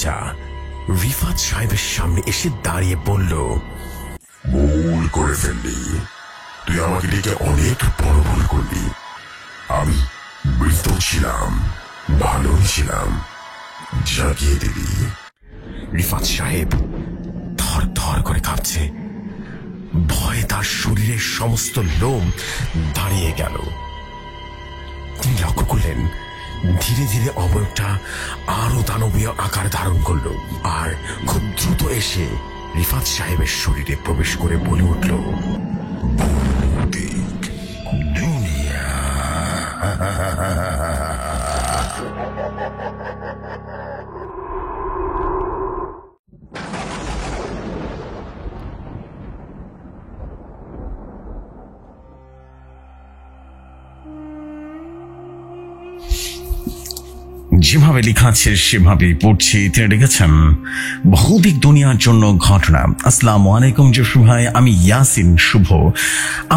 লোকটা রিফাত সাহেবের সামনে এসে দাঁড়িয়ে বলল, ভুল করে ফেললি, তুই আমাকে ডেকে অনেক বড় ভুল করলি। আমি মৃত ছিলাম, ভালোই ছিলাম, জাগিয়ে দিবি। রিফাত সাহেব থর থর করে কাঁপছে, ভয়ে তার শরীরের সমস্ত লোম দাঁড়িয়ে গেল। তিনি লক্ষ্য করলেন ধীরে ধীরে অবয়বটা আরো দানবীয় আকার ধারণ করল, আর খুব দ্রুত এসে রিফাত সাহেবের শরীরে প্রবেশ করে বলে উঠল, ভৌতিক দুনিয়া। যেভাবে লেখা আছে সেভাবেই পড়ছি। তিনি লিখেছেন, ভৌতিক দুনিয়ার জন্য ঘটনা। আসসালামু আলাইকুম জসু ভাই, আমি ইয়াসিন শুভ,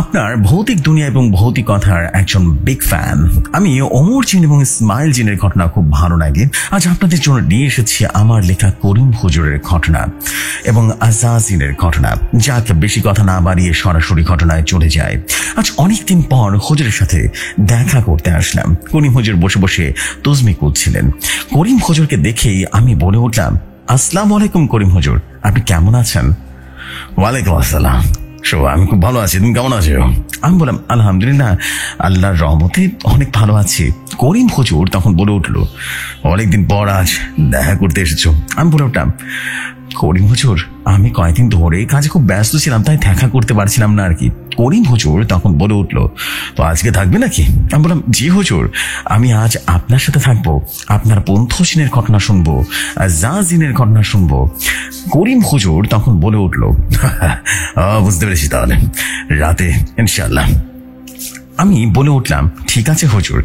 আপনার ভৌতিক দুনিয়া এবং ভৌতিকতার একজন বিগ ফ্যান। আমি ওমর জিন এবং ইসমাইল জিনের ঘটনা খুব ভালো লাগে। আজ আপনাদের জন্য নিয়ে এসেছি আমার লেখা করিম হুজুরের ঘটনা এবং আজাজিনের ঘটনা। যাক, বেশি কথা না বাড়িয়ে সরাসরি ঘটনায় চলে যায়। আজ অনেকদিন পর হুজুরের সাথে দেখা করতে আসলাম। করিম হুজুর বসে বসে তসবি করছিলেন। করিম হুজুরকে দেখেই আমি বলে উঠলাম, আসসালামু আলাইকুম করিম হুজুর, আপনি কেমন আছেন? ওয়ালাইকুম আসসালাম, আমি খুব ভালো আছি, তুমি কেমন আছো? আমি বললাম, আলহামদুলিল্লাহ, আল্লাহর রহমতে অনেক ভালো আছি। করিম হুজুর তখন বলে উঠলো, অনেকদিন পর আজ দেখা করতে এসেছো। আমি বলে উঠলাম, করিম হুজুর, আমি কয়েকদিন ধরে কাজে খুব ব্যস্ত ছিলাম, তাই দেখা করতে পারছিলাম না আর কি। করিম হুজুর তখন বলে উঠলো, তো আজকে থাকবে নাকি? আমি বললাম, জি হুজুর, আমি আজ আপনার সাথে থাকবো, আপনার বন্ধুসিনের ঘটনা শুনবো, জাজিনের ঘটনা শুনবো। করিম হুজুর তখন বলে উঠলো, বুঝতে পেরেছি, তাহলে রাতে ইনশাআল্লাহ। আমি বলে উঠলাম, ঠিক আছে হুজুর।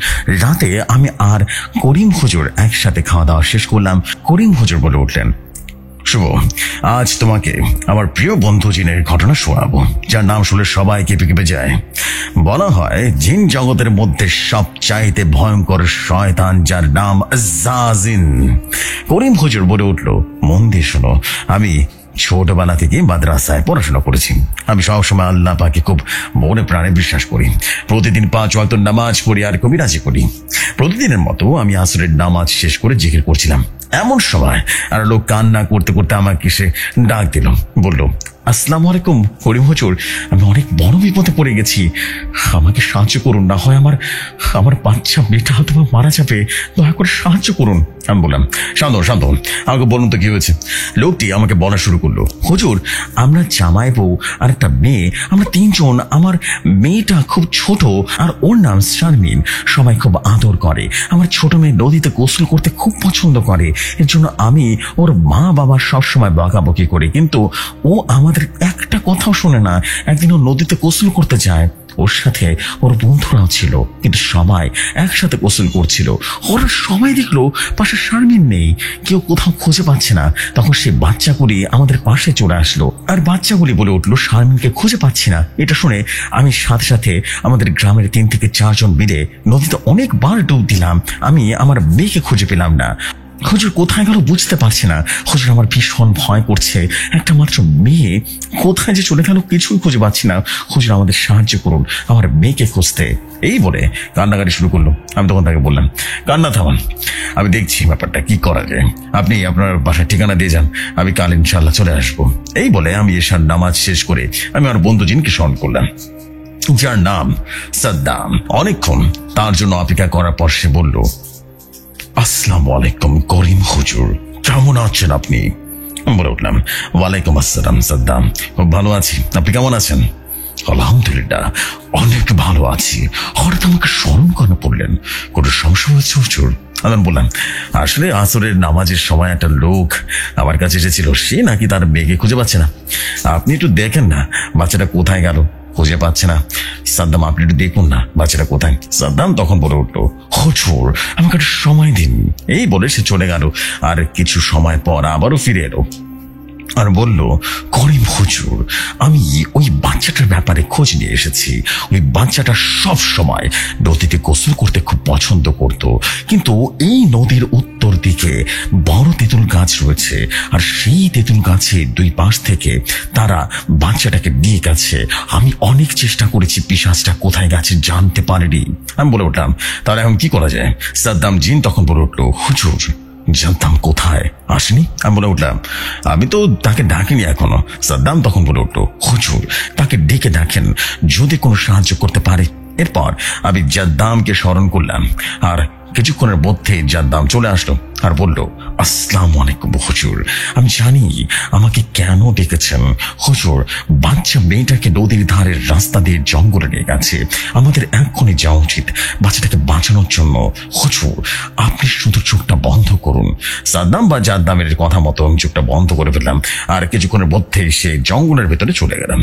রাতে আমি আর করিম হুজুর একসাথে খাওয়া দাওয়া শেষ করলাম। করিম হুজুর বলে উঠলেন, শুভ, আজ তোমাকে আমার প্রিয় বন্ধু জিনের ঘটনা শোনাবো, যার নাম শুনলে সবাই কেঁপে কেঁপে যায়। বলা হয় জিন জগতের মধ্যে সবচাইতে ভয়ঙ্কর শয়তান, যার নাম জাজিন। করিম হুজুর বলে উঠলো, মন দিয়ে শোনো, আমি ছোটবেলা থেকে মাদ্রাসায় পড়াশোনা করেছি। আমি সবসময় আল্লাহ পাকে খুব মনে প্রাণে বিশ্বাস করি। প্রতিদিন 5 ওয়াক্ত নামাজ পড়ি আর কবিরাজি করি। প্রতিদিনের মতো আমি আসরের নামাজ শেষ করে জিকির করছিলাম। এমন সময় আর লোক কান্না করতে করতে আমাকে সে ডাক দিল, বলল, আসসালামু আলাইকুম করিম হুজুর, আমি অনেক বড় বিপদে পড়ে গেছি, আমাকে সাহায্য করুন, না হয় আমার বাচ্চা মেয়েটা হয়তো মারা যাবে, দয়া করে সাহায্য করুন। আমি বললাম, শান্ত আমাকে বলুন তো কি হয়েছে। লোকটি আমাকে বলা শুরু করলো, হুজুর, আমরা জামাই বউ আর একটা মেয়ে, আমরা 3 জন। আমার মেয়েটা খুব ছোট আর ওর নাম শারমিন, সবাই খুব আদর করে। আমার ছোট মেয়ে নদীতে গোসল করতে খুব পছন্দ করে, এর জন্য আমি ওর মা বাবা সবসময় বকাবকি করি, কিন্তু ও আমাদের একটা কথাও শোনে না। একদিন ও নদীতে গোসল করতে যায়, ওর সাথে ওর বন্ধুরাও ছিল, কিন্তু সবাই একসাথে গোসল করছিল। ওরা সবাই দেখলো পাশে শারমিন নেই, কেউ কোথাও খুঁজে পাচ্ছে না। তখন সে বাচ্চাগুলি আমাদের পাশে চলে আসলো, আর বাচ্চাগুলি বলে উঠলো, শারমিনকে খুঁজে পাচ্ছি না। এটা শুনে আমি সাথে সাথে আমাদের গ্রামের 3 থেকে 4 জন মিলে নদীতে অনেকবার ডুব দিলাম। আমি আমার মেয়েকে খুঁজে পেলাম না। হুজুর কোথায় গেল বুঝতে পারছি না। হুজুর, আমার ভীষণ ভয় করছে, একটা মাত্র মেয়ে কোথায় যে চলে গেল কিছুই খুঁজে পাচ্ছি না। হুজুর, আমাদের সাহায্য করুন আমার মেয়েকে খুঁজতে। এই বলে কান্নাকাটি শুরু করলো। আমি তখন তাকে বললাম, কান্না থামান, আমি দেখছি ব্যাপারটা কি করা যায়। আপনি আপনার বাসার ঠিকানা দিয়ে যান, আমি কাল ইনশাল্লাহ চলে আসবো। এই বলে আমি এশার নামাজ শেষ করে আমি আমার বন্ধু জিনকে স্মরণ করলাম, যার নাম সাদ্দাম। অনেকক্ষণ তার জন্য অপেক্ষা করার পর সে বলল, আসসালামু আলাইকুম করিম হুজুর, কেমন আছেন আপনি? বলে উঠলাম, ওয়ালাইকুম আসসালাম সাদ্দাম, খুব ভালো আছি, আপনি কেমন আছেন? আলহামদুলিল্লাহ, অনেক ভালো আছি। হঠাৎ আমাকে স্মরণ করে পড়লেন, কোনো সমস্যা হয়েছে হুজুর? আমি বললাম, আসলে আসরের নামাজের সময় একটা লোক আমার কাছে এসেছিল, সে নাকি তার মেয়েকে খুঁজে পাচ্ছে না। আপনি একটু দেখেন না বাচ্চাটা কোথায় গেল, খুঁজে পাচ্ছে না। সাদ্দাম, আপনি একটু দেখুন না বাচ্চাটা কোথায়। সাদ্দাম তখন বলে উঠলো, হুজুর, আমাকে একটু সময় দিন। এই বলে সে চলে গেল, আর কিছু সময় পর আবারও ফিরে এলো। আর বলল, করিম হুজুর, আমি ওই বাচ্চাটার ব্যাপারে খোঁজ নিয়ে এসেছি। ওই বাচ্চাটা সব সময় নদীতে গোসল করতে খুব পছন্দ করত, কিন্তু এই নদীর উত্তর দিকে বড় তেঁতুল গাছ রয়েছে, আর সেই তেঁতুল গাছের দুই পাশ থেকে তারা বাচ্চাটাকে নিয়ে গেছে। আমি অনেক চেষ্টা করেছি, পিশাচটা কোথায় গেছে জানতে পারিনি। আমি বলে উঠলাম, তাহলে এখন কি করা যায়? সাদ্দাম জিন তখন বলে উঠলো, হুজুর জানতাম কোথায় আসেনি। আমি বলে উঠলাম, আমি তো তাকে ডাকিনি এখনো। সাদ্দাম তখন বলে উঠলো, হুজুর তাকে ডেকে দেখেন, যদি কোনো সাহায্য করতে পারে। এরপর আমি জাদ্দামকে স্মরণ করলাম, আর কিছুক্ষণের মধ্যে জাদ্দাম চলে আসলো আর বলল, আসসালামু আলাইকুম হুজুর, আমি জানি আমাকে কেন ডেকেছেন। হুজুর, বাচ্চা মেয়েটাকে নদীর ধারের রাস্তা দিয়ে জঙ্গলে নিয়ে গেছে, আমাদের এক্ষুনি যাওয়া উচিত বাচ্চাটাকে বাঁচানোর জন্য। হুজুর আপনি শুধু চোখটা বন্ধ করুন। সাদ্দাম বা জাদ্দামের কথা মতো আমি চোখটা বন্ধ করে ফেললাম, আর কিছুক্ষণের মধ্যেই সে জঙ্গলের ভেতরে চলে গেলাম।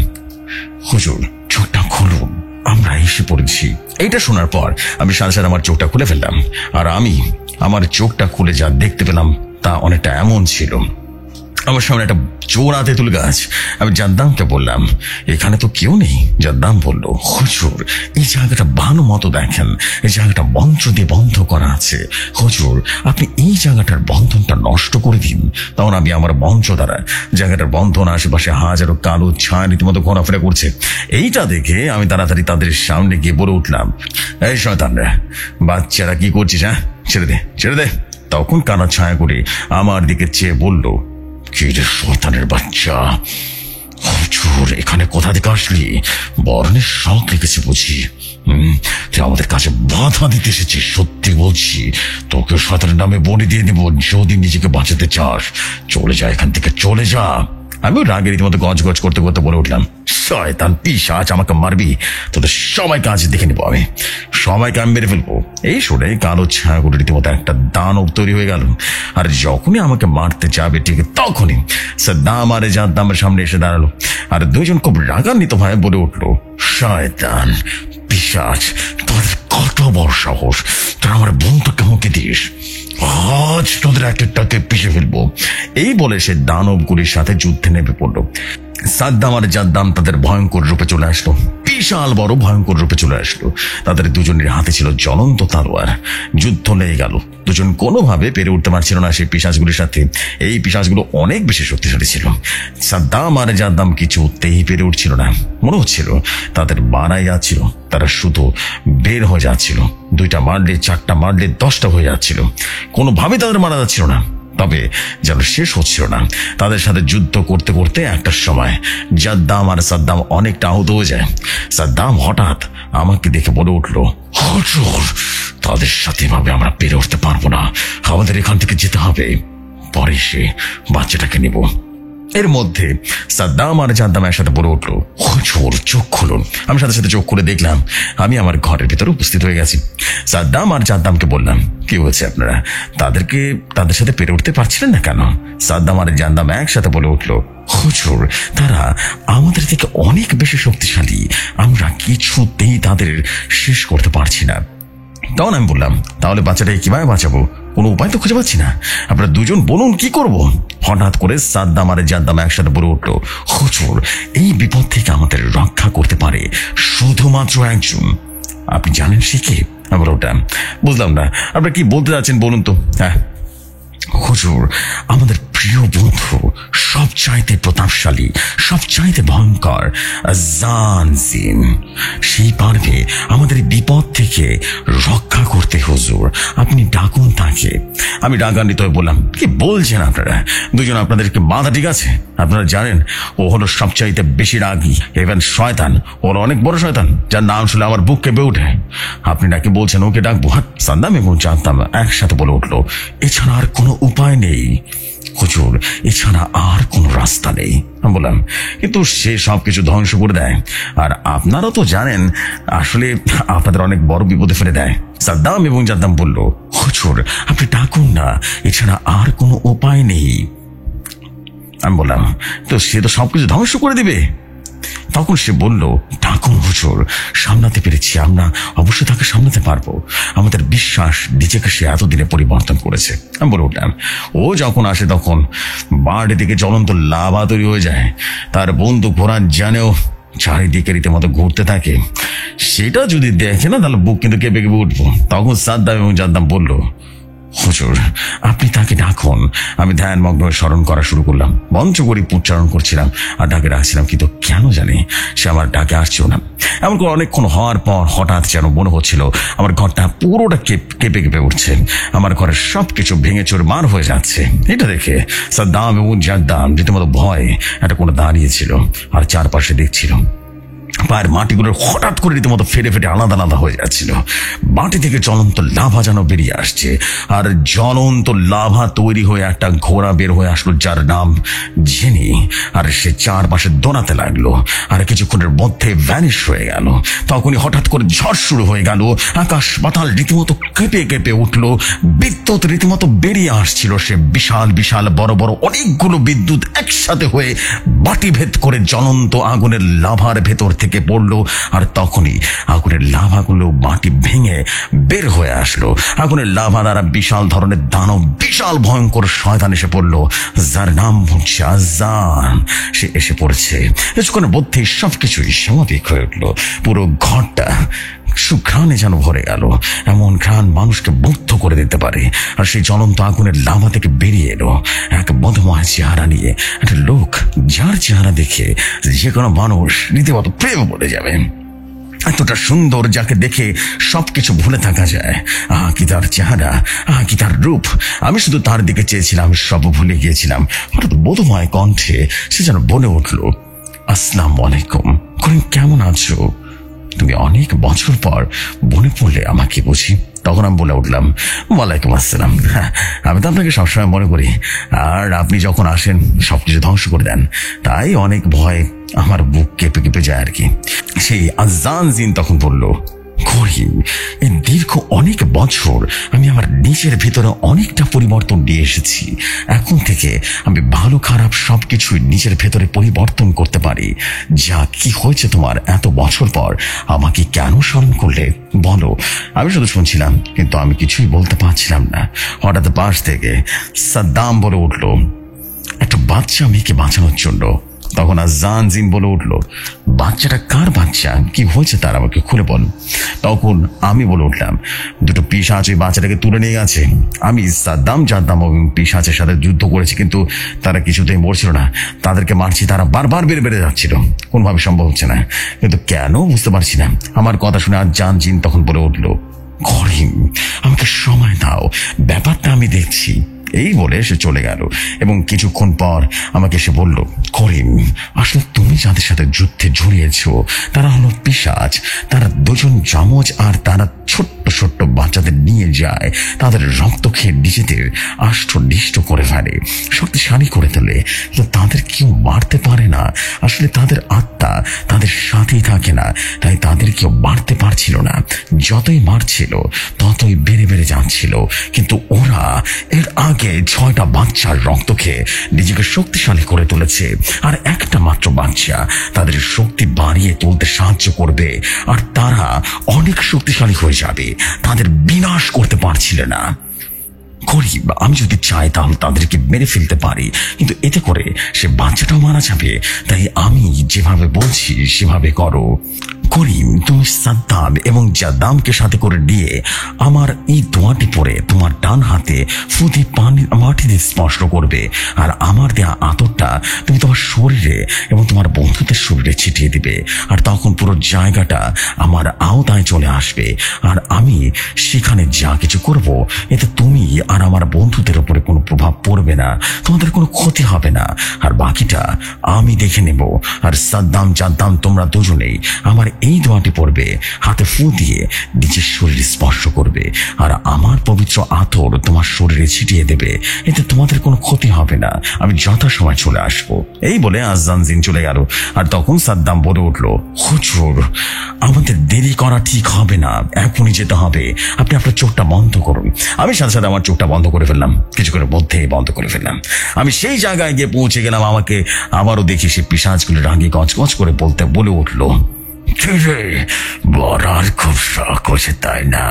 হুজুর চোখটা খুলুন, আমরা এসে পড়েছি। এইটা শোনার পর আমি সাথে সাথে আমার চোখটা খুলে ফেললাম, আর আমি আমার চোখটা খুলে যা দেখতে পেলাম তা অনেকটা এমন ছিল। আমার সামনে একটা চোরা তেঁতুল গাছ। আমি জাদ্দামকে বললাম, এখানে তো কেউ নেই। জাদ্দাম বলল, হুজুর এই জায়গাটা ভালো মতো দেখেন, এই জায়গাটা মন্ত্র দিয়ে বন্ধ করা আছে। হুজুর আপনি এই জায়গাটার বন্ধনটা নষ্ট করে দিন। তখন আমি আমার মন্ত্র দ্বারা জায়গাটার বন্ধন, আশেপাশে হাজারো কালো ছায়া রীতিমতো ঘোরাফেরা করছে। এইটা দেখে আমি তাড়াতাড়ি তাদের সামনে গিয়ে বলে উঠলাম, এই শয়তানরা, বাচ্চারা কি করছিস? হ্যাঁ, ছেড়ে দে, ছেড়ে দে। তখন কানা ছায়া করে আমার দিকে চেয়ে বলল, কি রে শয়তানের বাচ্চা, হুজুর এখানে কোথা থেকে আসলি? বরণের শখ লেগেছে বুঝি? তুই আমাদের কাছে বাধা দিতে এসেছিস। সত্যি বলছি, তোকে শয়তানের নামে বলি দিয়ে দিব। যদি নিজেকে বাঁচাতে চাস চলে যা এখান থেকে, চলে যা। আমিও রাগে রীতিমতো গজ গজ করতে করতে বলে উঠলাম, শয়তান পিশাচ, আমাকে মারবি? তোদের সবাইকে আজ দেখে নেবো, আমি সবাইকে আমি মেরে ফেলবো। এই শুনে কালো ছায়াগুলো রীতিমতো একটা দানব তৈরি হয়ে গেল, আর যখনই আমাকে মারতে যাবে ঠিক তখনই সাদ্দাম আর জাদ্দামের সামনে এসে দাঁড়ালো, আর দুইজন খুব রাগান্বিত ভাবে বলে উঠলো, শয়তান পিশাচ, তোদের কত বড় সাহস, তোরা আমার বন্ধুকে হুমকি দিস, আজ তোদের এক একটাকে পিষে ফেলবো। এই বলে সে দানবগুলির সাথে যুদ্ধে নেমে পড়লো। সাদ্দাম আর জাদ্দাম তাদের ভয়ঙ্কর রূপে চলে আসলো, বিশাল বড় ভয়ঙ্কর রূপে চলে আসলো। তাদের দুজনের হাতে ছিল জ্বলন্ত তলোয়ার। যুদ্ধ লেগে গেল। দুজন কোনোভাবে পেরে উঠতে পারছিল না সেই পিশাচগুলির সাথে। এই পিশাচগুলো অনেক বেশি শক্তিশালী ছিল। সাদ্দাম আর জাদ্দাম কিছুতেই পেরে উঠছিল না। মনে হচ্ছিল তাদের মারাই যাচ্ছিল, তারা শুধু বের হয়ে যাচ্ছিল। দুইটা মারলে, চারটা মারলে 10টা হয়ে যাচ্ছিল, কোনোভাবেই তাদের মারা যাচ্ছিল না। তবে যেন শেষ হচ্ছিল না। তাদের সাথে যুদ্ধ করতে করতে একটা সময় জাদ্দাম আর সাদ্দাম অনেকটা আহত হয়ে যায়। সাদ্দাম হঠাৎ আমাকে দেখে বলে উঠলো, হুজুর তাদের সাথে ভাবে আমরা পেরে উঠতে পারবো না, আমাদের এখান থেকে যেতে হবে, পরে সে বাচ্চাটাকে নিব। এর মধ্যে সাদ্দাম আর জাদ্দাম একসাথে বলে উঠলো, হুজুর চোখ খুলুন। আমি সাথে সাথে চোখ খুলে দেখলাম আমি আমার ঘরের ভিতরে উপস্থিত হয়ে গেছি। সাদ্দাম আর জাদ্দামকে বললাম, কি হয়েছে আপনারা? তাদের সাথে পেরে উঠতে পারছিলেন না কেন? সাদ্দাম আর জাদ্দাম একসাথে বলে উঠলো, হুজুর তারা আমাদের থেকে অনেক বেশি শক্তিশালী, আমরা কিছুতেই তাদের শেষ করতে পারছি না। তখন আমি বললাম, তাহলে বাচ্চাটাকে কিভাবে বাঁচাবো? কোনো উপায় তো খুঁজে পাচ্ছি না, আপনারা দুজন বলুন কি করব? হঠাৎ করে সাদ্দাম আর জাদ্দাম একসাথে বলে উঠলো, হুজুর এই বিপদ থেকে আমাদের রক্ষা করতে পারে শুধুমাত্র একজন। আপনি জানেন সে কে? আমরা ওটা বুঝলাম না, আপনারা কি বলতে যাচ্ছেন বলুন তো। হ্যাঁ হুজুর, আমাদের প্রিয় বন্ধু, সবচাইতে প্রতাপশালী, সবচাইতে ভয়ঙ্কর জান জিন, সেই পারবে আমাদের বিপদ থেকে রক্ষা করতে। হুজুর আপনি ডাকুন তাকে। আমি রাগান্বিত হয়ে বললাম, কি বলছেন আপনারা দুজন? আপনাদেরকে মাথা ঠিক আছে? আপনারা জানেন ও হলো সবচাইতে বেশি রাগী, ইভেন শয়তান। ওর অনেক বড় শয়তান, যার নাম শুনে আমার বুক কেঁপে ওঠে। আপনি নাকি বলছেন ওকে ডাকবো? সাদ্দাম এবং জাদ্দাম একসাথে বলে উঠলো, এছাড়া আর কোনো উপায় নেই হুজুর, এছাড়া আর কোনো রাস্তা নেই। আমি বললাম, কিন্তু সে সবকিছু ধ্বংস করে দেয়, আর আপনারা তো জানেন আসলে আপনাদের অনেক বড় বিপদে ফেলে দেয়। সাদ্দাম এবং জাদ্দাম বলল, হুজুর আপনি ডাকুন না, এছাড়া আর কোনো উপায় নেই। আমি বললাম, তো সে তো সবকিছু ধ্বংস করে দিবে। তখন সে বলল, ডাকুন হুজুর, সামলাতে পেরেছি, আমরা অবশ্যই তাকে সামলাতে পারবো। আমাদের বিশ্বাস নিজেকে সে এতদিনে পরিবর্তন করেছে। আমি বলে উঠলাম, ও যখন আসে তখন বাড়ি থেকে জ্বলন্ত লাভা তৈরি হয়ে যায়, তার বন্দুক ঘোড়া জানেও চারিদিকে রীতিমতো ঘুরতে থাকে। সেটা যদি দেখে না তাহলে বুক কিন্তু কেঁপে কেঁপে উঠবো। তখন সাদ্দাম এবং জাদ্দাম বলল, হুজুর আপনি তাকে ডাকুন। আমি ধ্যানমগ্ন হয়ে স্মরণ করা শুরু করলাম, মন্ত্র করে উচ্চারণ করছিলাম আর ডাকে ডাকছিলাম, কিন্তু কেন জানি সে আমার ডাকে আসছেও না। এমন করে অনেকক্ষণ হওয়ার পর হঠাৎ যেন মনে হচ্ছিল আমার ঘরটা পুরোটা কেঁপে কেঁপে উঠছে, আমার ঘরের সবকিছু ভেঙে চুরমার হয়ে যাচ্ছে। এটা দেখে সাদ্দাম এবং জাদ্দাম রীতিমতো ভয়ে একটা কোনো দাঁড়িয়েছিল আর চারপাশে দেখছিল। পায়ের মাটিগুলোর হঠাৎ করে রীতিমতো ফেটে ফেটে আলাদা আলাদা হয়ে যাচ্ছিল। মাটি থেকে জ্বলন্ত লাভা যেন বেরিয়ে আসছে, আর জ্বলন্ত লাভা তৈরি হয়ে একটা ঘোড়া বের হয়ে আসলো যার নাম জেনি। আর সে চারপাশে দৌড়াতে লাগলো আর কিছুক্ষণের মধ্যে ভ্যানিশ হয়ে গেল। তখনই হঠাৎ করে ঝড় শুরু হয়ে গেল, আকাশ পাতাল রীতিমতো কেঁপে কেঁপে উঠলো, বিদ্যুৎ রীতিমতো বেরিয়ে আসছিল। সে বিশাল বিশাল বড় বড় অনেকগুলো বিদ্যুৎ একসাথে হয়ে বাটি ভেদ করে জ্বলন্ত আগুনের লাভার ভেতর থেকে পড়লো। আর তখনই আগুনের লাভাগুলো মাটি ভেঙে বের হয়ে আসলো। আগুনের লাভা দ্বারা বিশাল ধরনের দানব, বিশাল ভয়ঙ্কর শয়তান এসে পড়লো, যার নাম হচ্ছে আজান। সে এসে পড়েছে। কিছুক্ষণের মধ্যেই সবকিছুই স্বাভাবিক হয়ে উঠলো। পুরো ঘরটা সুঘ্রাণে যেন ভরে গেল। এমন ঘ্রাণ মানুষকে মুগ্ধ করে দিতে পারে। আর সেই জ্বলন্ত আগুনের লাভা থেকে বেরিয়ে এলো এক মধুময় চেহারা নিয়ে একটা লোক, যার চেহারা দেখে যে কোনো মানুষ রীতিমতো প্রেমে পড়ে যাবে। এতটা সুন্দর, যাকে দেখে সবকিছু ভুলে থাকা যায়। কি তার চেহারা, কি তার রূপ! আমি শুধু তার দিকে চেয়েছিলাম, সব ভুলে গিয়েছিলাম। হঠাৎ বোধময় কণ্ঠে সে যেন বলে উঠল, আসসালামু আলাইকুম, কেমন আছো? তুমি অনেক বছর পর মনে পড়লে আমাকে বুঝি। তখন আমি বলে উঠলাম, ওয়ালাইকুম আসসালাম। আমি তো আপনাকে সবসময় মনে করি, আর আপনি যখন আসেন সবকিছু ধ্বংস করে দেন, তাই অনেক ভয় আমার বুক কেঁপে কেঁপে যায় আর কি। সেই আজান জিন তখন বলল, করিম, এই দীর্ঘ অনেক বছর আমি আমার নিজের ভিতরে অনেকটা পরিবর্তন নিয়ে এসেছি। এখন থেকে আমি ভালো খারাপ সবকিছুই নিজের ভেতরে পরিবর্তন করতে পারি। যা কি হয়েছে তোমার এত বছর পর আমাকে কেন স্মরণ করলে বলো? আমি শুধু শুনছিলাম, কিন্তু আমি কিছুই বলতে পারছিলাম না। হঠাৎ পাশ থেকে সাদ্দাম বলে উঠল, একটা বাচ্চা মেয়েকে বাঁচানোর জন্য। তখন আজান জিন বলে উঠল, বাচ্চাটা কার বাচ্চা? কি হয়েছে তার, আমাকে খুলে বল। তখন আমি বলে উঠলাম, দুটো পিশাচ ওই বাচ্চাটাকে তুলে নিয়ে গেছে। আমি সাদ্দাম জাদ্দাম এবং পিশাচের সাথে যুদ্ধ করেছি, কিন্তু তারা কিছুতেই মরছিল না। তাদেরকে মারছি, তারা বারবার বেড়ে বেড়ে যাচ্ছিল, কোনোভাবে সম্ভব হচ্ছে না। কিন্তু কেন বুঝতে পারছি না। আমার কথা শুনে আজান জিন তখন বলে উঠল, করিম, আমাকে সময় দাও, ব্যাপারটা আমি দেখছি। এই বলে সে চলে গেল এবং কিছুক্ষণ পর আমাকে সে বলল, করিম, আসলে তুমি যাদের সাথে যুদ্ধে জড়িয়েছ তারা হলো পিশাচ। তারা দুজন যমজ, আর তারা ছোট্ট ছোট্ট বাচ্চাদের নিয়ে যায়, তাদের রক্ত খেয়ে নিজেদের আষ্টনিষ্ট করে ফেলে, শক্তিশালী করে তোলে। কিন্তু তাদের কেউ মারতে পারে না। আসলে তাদের আত্মা তাদের সাথেই থাকে না, তাই তাদের কেউ মারতে পারছিল না। যতই মারছিল ততই বেড়ে বেড়ে যাচ্ছিল। কিন্তু ওরা এর আগে 6টা বাচ্চার রক্ত খেয়ে নিজেকে শক্তিশালী করে তুলেছে, আর একটা মাত্র বাচ্চা তাদের শক্তি বাড়িয়ে তুলতে সাহায্য করবে, আর তারা অনেক শক্তিশালী হয়ে যাবে। তাদের বিনাশ করতে পারছিল না। করিম, আমি যদি চাই তাহলে তাদেরকে মেরে ফেলতে পারি, কিন্তু এতে করে সে বাচ্চাটাও মারা যাবে। তাই আমি যেভাবে বলছি সেভাবে করো। করিম, তুমি সাদ্দাম এবং জাদ্দামকে সাথে করে নিয়ে আমার এই দোয়াটি পরে তোমার ডান হাতে ফুদি মাটিতে স্পর্শ করবে, আর আমার দেয়া আতরটা তুমি তোমার শরীরে এবং তোমার বন্ধুদের শরীরে ছিটিয়ে দিবে। আর তখন পুরো জায়গাটা আমার আওতায় চলে আসবে, আর আমি সেখানে যা কিছু করব এতে তুমি আর আমার বন্ধুদের উপরে কোনো প্রভাব পড়বে না, তোমাদের কোনো ক্ষতি হবে না, আর বাকিটা আমি দেখে নেব। আর সাদ্দাম জাদ্দাম, তোমরা দুজনেই আমার এই দোয়াটি পড়বে, হাতে ফু দিয়ে নিজের শরীর স্পর্শ করবে, আর আমার পবিত্র আতর তোমার শরীরে ছিটিয়ে দেবে। এতে তোমাদের কোনো ক্ষতি হবে না, আমি যথাসময় চলে আসবো। এই বলে আজান জিন চলে গেল। আর তখন সাদ্দাম বলে উঠলো, হুজুর, আমাদের দেরি করা ঠিক হবে না, এখনই যেতে হবে, আপনি আপনার চোখটা বন্ধ করুন। আমি সাথে সাথে আমার চোখটা বন্ধ করে ফেললাম, কিছুক্ষণের মধ্যেই বন্ধ করে ফেললাম। আমি সেই জায়গায় গিয়ে পৌঁছে গেলাম। আমাকে আবারও দেখি সেই পিশাচগুলো রাগে গজগজ করে বলে উঠলো, বলার খুব শখ হচ্ছে তাই না?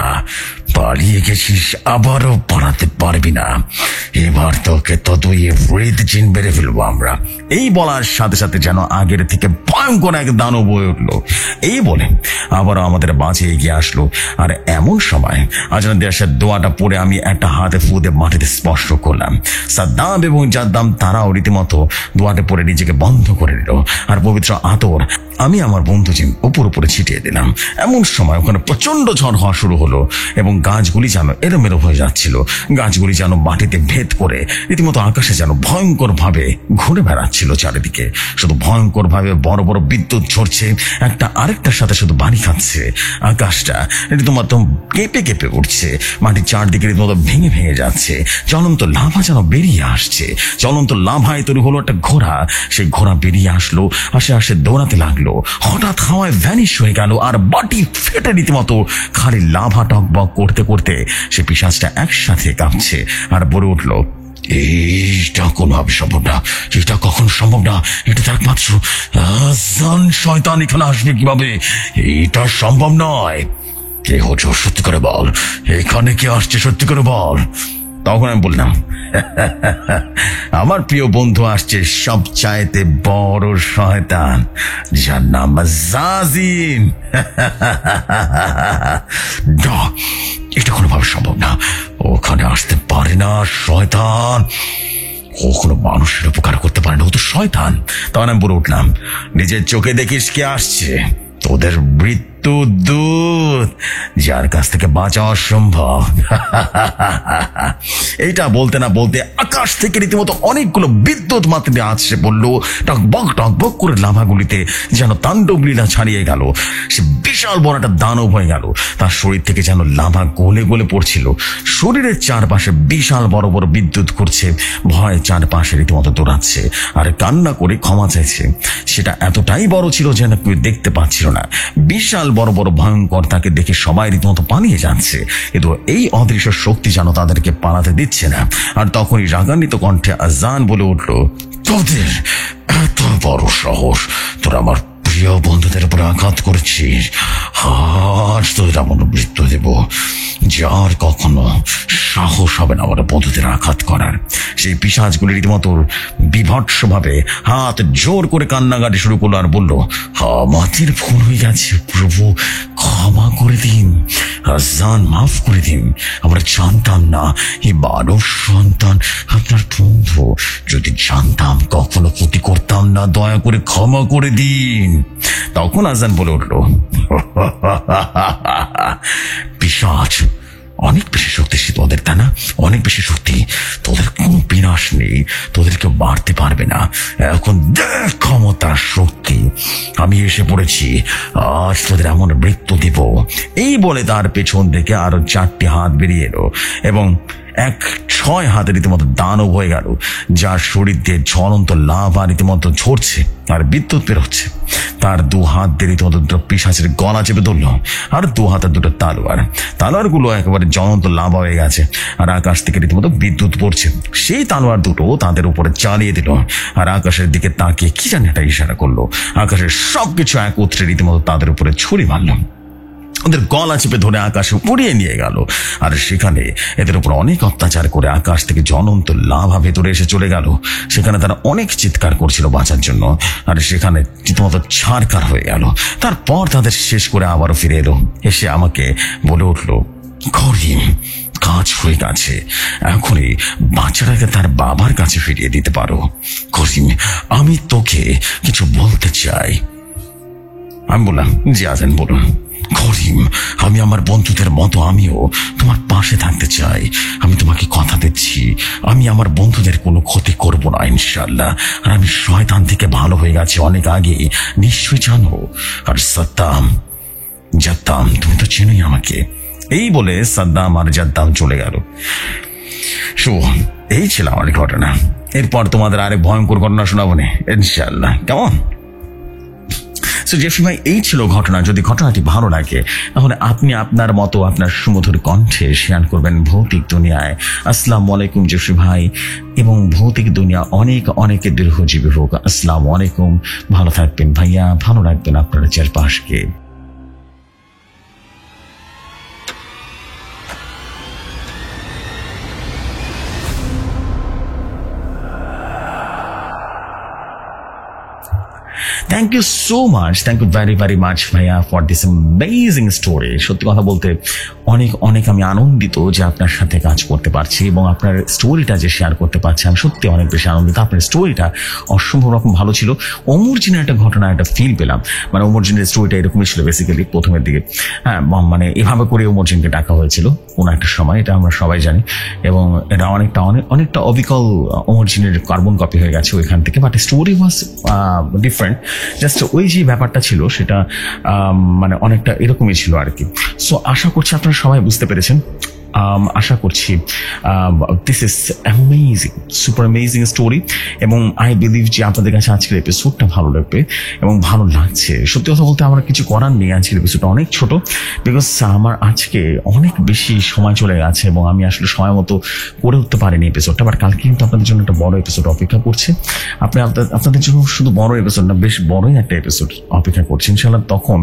পালিয়ে গেছিস, আবারও পালাতে পারবি না। এবার তোকে তো তুই হৃদ চিন বেড়ে ফেলবো আমরা। এই বলার সাথে সাথে যেন আগের থেকে ভয়ঙ্কর এক দানব বয়ে উঠলো। এই বলে আবারও আমাদের বাঁচিয়ে এগিয়ে আসলো। আর এমন সময় আজান দেশের দোয়াটা পড়ে আমি একটা হাতে ফু দিয়ে মাটিতে স্পর্শ করলাম। সাদ্দাম এবং জাদ্দাম তারাও রীতিমতো দোয়াটা পড়ে নিজেকে বন্ধ করে নিল। আর পবিত্র আতর আমি আমার বন্ধু জিন উপরে ছিটিয়ে দিলাম। এমন সময় ওখানে প্রচন্ড ঝড় হওয়া শুরু হলো এবং গাছগুলি যেন এলোমেলো হয়ে যাচ্ছিল। গাছগুলি যেন মাটিতে ভেদ করে রীতিমতো আকাশে যেন ভয়ঙ্কর ভাবে ঘুরে বেড়াচ্ছিল চারিদিকে। শুধু ভয়ঙ্কর ভাবে বড় বড় বিদ্যুৎ ঝরছে, একটা আরেকটার সাথে শুধু বাড়ি খাচ্ছে। আকাশটা রীতিমতো কেঁপে কেঁপে উঠছে, মাটির চারদিকে রীতিমতো ভেঙে ভেঙে যাচ্ছে। জ্বলন্ত লাভা যেন বেরিয়ে আসছে। জ্বলন্ত লাভায় তৈরি হলো একটা ঘোড়া। সেই ঘোড়া বেরিয়ে আসলো, আশে দৌড়াতে লাগলো। হঠাৎ হাওয়ায় ভ্যানিশ হয়ে গেল আর বাটি ফেটে রীতিমতো খালি লাভা টকবক করতে করতে সে পিশাচটা একসাথে কাঁপছে আর বলে উঠলো, এইটা কোনোভাবে সম্ভব না, এটা কখন সম্ভব না, এটা তো একমাত্র শয়তান এখানে আসবে কিভাবে? এটা সম্ভব নয়। কে হচ্ছে সত্যি করে বল, এখানে কে আসছে সত্যি করে বল। তখন আমি বললাম, আমার প্রিয় বন্ধু আসছে সবচাইতে বড় শয়তান, যার নাম জাজিন। না, এটা কোনোভাবে সম্ভব না, ওখানে আসতে পারে না শয়তান, ও কোনো মানুষের উপকার করতে পারে না, ও তো শয়তান। তখন আমি বলে উঠলাম, নিজের চোখে দেখিস কে আসছে, তোদের মৃত্যুদূত, যার কাছ থেকে বাঁচা অসম্ভব। এইটা বলতে না বলতে আকাশ থেকে রীতিমতো অনেকগুলো বিদ্যুৎ মাত্রে আসছে পড়লো, টকবক করে লাভাগুলিতে যেন তাণ্ডব লীলা ছাড়িয়ে গেল। সে বিশাল বড় একটা দানব হয়ে গেল। তার শরীর থেকে যেন লাভা গলে গলে পড়ছিল। শরীরের চারপাশে বিশাল বড় বড় বিদ্যুৎ ঘুরছে, ভয় চারপাশে রীতিমতো দৌড়াচ্ছে আর কান্না করে ক্ষমা চাইছে। সেটা এতটাই বড় ছিল যেন কেউ দেখতে পাচ্ছিল না। বিশাল বড় বড় ভয়ঙ্কর, তাকে দেখে সবাই রীতিমতো পালিয়ে যাচ্ছে, কিন্তু এই অদৃশ্য শক্তি যেন তাদেরকে পালাতে দিচ্ছে না। আর তখনই রাগান্বিত কণ্ঠে আজান বলে উঠল, তোদের এত বড় সাহস, তোরা আমার প্রিয় বন্ধুদের উপরে আঘাত করেছিস, আজ তোদের এমন মৃত্যু দেব যার কখনো সাহস হবে না আমার বন্ধুদের আঘাত করার। সেই পিশাচগুলি রীতিমতো বিভৎস ভাবে হাত জোর করে কান্নাকাটি শুরু করলো আর বলল, আমাদের ভুল হয়ে গেছে প্রভু, ক্ষমা করে দিন, আজান মাফ করে দিন, আমরা জানতাম না এই মানব সন্তান আপনার বন্ধু, যদি জানতাম কখনো ক্ষতি করতাম না, দয়া করে ক্ষমা করে দিন। তখন আজান বলে উঠলো, পিশাচ অনেক বেশি শক্তিশালী তোদের, তা না? অনেক বেশি শক্তি, তোদের কোনো বিনাশ নেই, তোদেরকে মারতে পারবে না। এখন দেখ ক্ষমতার শক্তি, আমি এসে পড়েছি, আজ তোদের এমন মৃত্যু দিব। এই বলে তার পেছন থেকে আরো 4টি হাত বেরিয়ে এলো এবং 6 হাতে রীতিমতো দানব হয়ে গেল, যার শরীর দিয়ে জ্বলন্ত লাভা রীতিমতো ঝরছে আর বিদ্যুৎ বেরোচ্ছে। তার 2 হাত দিয়ে রীতিমতো দুটো পিশাচের গলা চেপে ধরল আর 2 হাতে 2টো তালোয়ারগুলো একেবারে জ্বলন্ত লাভা হয়ে গেছে আর আকাশ থেকে রীতিমতো বিদ্যুৎ পড়ছে। সেই তালোয়ার দুটো তাদের উপরে চালিয়ে দিল আর আকাশের দিকে তাকিয়ে কি জানি একটা ইশারা করলো। আকাশের সবকিছু একত্রে রীতিমতো তাদের উপরে ছুরি মারল, ওদের গলা চেপে ধরে আকাশে উড়িয়ে নিয়ে গেল। আর সেখানে এদের উপর অনেক অত্যাচার করে আকাশ থেকে জ্বলন্ত লাভা ভেতরে এসে চলে গেল। সেখানে তারা অনেক চিৎকার করছিল বাঁচার জন্য, আর সেখানে রীতিমতো ছাড়কার হয়ে গেল। তারপর তাদের শেষ করে আবারও ফিরে এলো, এসে আমাকে বলে উঠলো, করিম, কাজ হয়ে গেছে, এখনই বাচ্চাটাকে তার বাবার কাছে ফিরিয়ে দিতে পারো। করিম, আমি তোকে কিছু বলতে চাই। আমি বললাম, জি আজান বলুন। করিম, আমি আমার বন্ধুদের মতো আমিও তোমার পাশে থাকতে চাই। আমি তোমাকে কথা দিচ্ছি, আমি আমি আমার বন্ধুদের কোনো ক্ষতি করব না ইনশাআল্লাহ। আর আমি শয়তান থেকে ভালো হয়ে গেছি অনেক আগে, নিশ্চয়ই জানো। আর সাদ্দাম, জাদ্দাম, তুমি তো চেনোই আমাকে। এই বলে সাদ্দাম আর জাদ্দাম চলে গেল। এই ছিল আমার ঘটনা। এরপর তোমাদের আরেক ভয়ঙ্কর ঘটনা শোনাবো না ইনশাআল্লাহ, কেমন? জেফরি ভাই, এই ছিল ঘটনা। যদি ঘটনাটি ভালো লাগে তাহলে আপনি আপনার মতো আপনার সুমধুর কণ্ঠে শেয়ার করবেন ভৌতিক দুনিয়ায়। আসসালামু আলাইকুম জেফরি ভাই, এবং ভৌতিক দুনিয়া অনেক অনেক দীর্ঘজীবী হোক। আসসালামু আলাইকুম, ভালো থাকবেন ভাইয়া, ভালো রাখবেন আপনার চারপাশকে। Thank you so much, thank you very very much ভাইয়া ফর দিস অ্যামেজিং স্টোরি। সত্যি কথা বলতে অনেক অনেক আমি আনন্দিত যে আপনার সাথে কাজ করতে পারছি এবং আপনার স্টোরিটা যে শেয়ার করতে পারছি, আমি সত্যি অনেক বেশি আনন্দিত। আপনার স্টোরিটা অসম্ভব রকম ভালো ছিল। অমরজিনের একটা ঘটনা, একটা ফিল পেলাম। মানে অমরজিনের স্টোরিটা এরকমই ছিল বেসিক্যালি প্রথমের দিকে। হ্যাঁ, মানে এভাবে করে অমরজিনকে ডাকা হয়েছিল কোনো একটা সময়, এটা আমরা সবাই জানি। এবং এটা অনেকটা অবিকল অমরজিনের কার্বন কপি হয়ে গেছে ওইখান থেকে, but story was different. Just ওই যে ব্যাপারটা ছিল সেটা মানে অনেকটা এরকমই ছিল আর কি। সো আশা করছি আপনারা সবাই বুঝতে পেরেছেন। আশা করছি this is amazing, super amazing story. এবং আই বিলিভ যে আপনাদের কাছে আজকের এপিসোডটা ভালো লাগবে এবং ভালো লাগছে। সত্যি কথা বলতে আমার কিছু করার নেই, আজকের এপিসোডটা অনেক ছোট, বিকজ আমার আজকে অনেক বেশি সময় চলে গেছে এবং আমি আসলে সময় মতো করে উঠতে পারিনি এপিসোডটা। বাট কালকে কিন্তু আপনাদের জন্য একটা বড় এপিসোড অপেক্ষা করছে। আপনাদের জন্য শুধু বড় এপিসোড না, বেশ বড়ই একটা এপিসোড অপেক্ষা করছে ইনশাআল্লাহ। তখন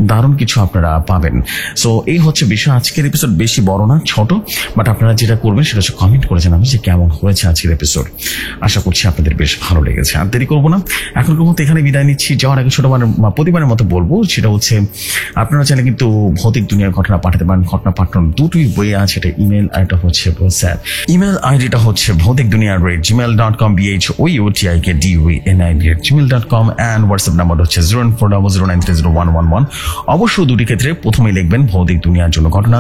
দারুণ কিছু আপনারা পাবেন। সো এই হচ্ছে বিষয়। আজকের এপিসোড বেশি বড় না, ছোট, বাট আপনারা যেটা করবেন সেটা হচ্ছে কমেন্ট করে জানাবেন যে কেমন হয়েছে আজকের এপিসোড। আশা করছি আপনাদের বেশ ভালো লেগেছে। আর দেরি করবো না, এখনকার মতো এখানে বিদায় নিচ্ছি। যাওয়ার আগে প্রতিবারের মতো বলবো, সেটা হচ্ছে আপনারা চাইলে কিন্তু ভৌতিক দুনিয়ার ঘটনা পাঠাতে পারেন। ঘটনা পাঠানোর দুটোই বই আছে, এটা ইমেল আর এটা হচ্ছে হোয়াটসঅ্যাপ। ইমেল আইডিটা হচ্ছে ভৌতিক দুনিয়া @gmail.com, BHOUTIKDUNID@gmail.com, and WhatsApp number হচ্ছে 04409301111। অবশ্য দুটি ক্ষেত্রে প্রথমেই লিখবেন ভৌতিক দুনিয়ার জন্য ঘটনা,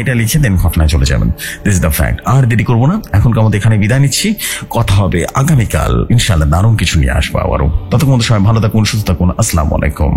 এটা লিখে দেন ঘটনায় চলে যাবেন। This is the fact. আর দেরি করবো না, এখনকার মতো এখানে বিদায় নিচ্ছি। কথা হবে আগামীকাল ইনশাআল্লাহ, দারুণ কিছু নিয়ে আসবো আবারও। ততক্ষণ সবাই ভালো থাকুন, সুস্থ থাকুন। আসসালামু আলাইকুম।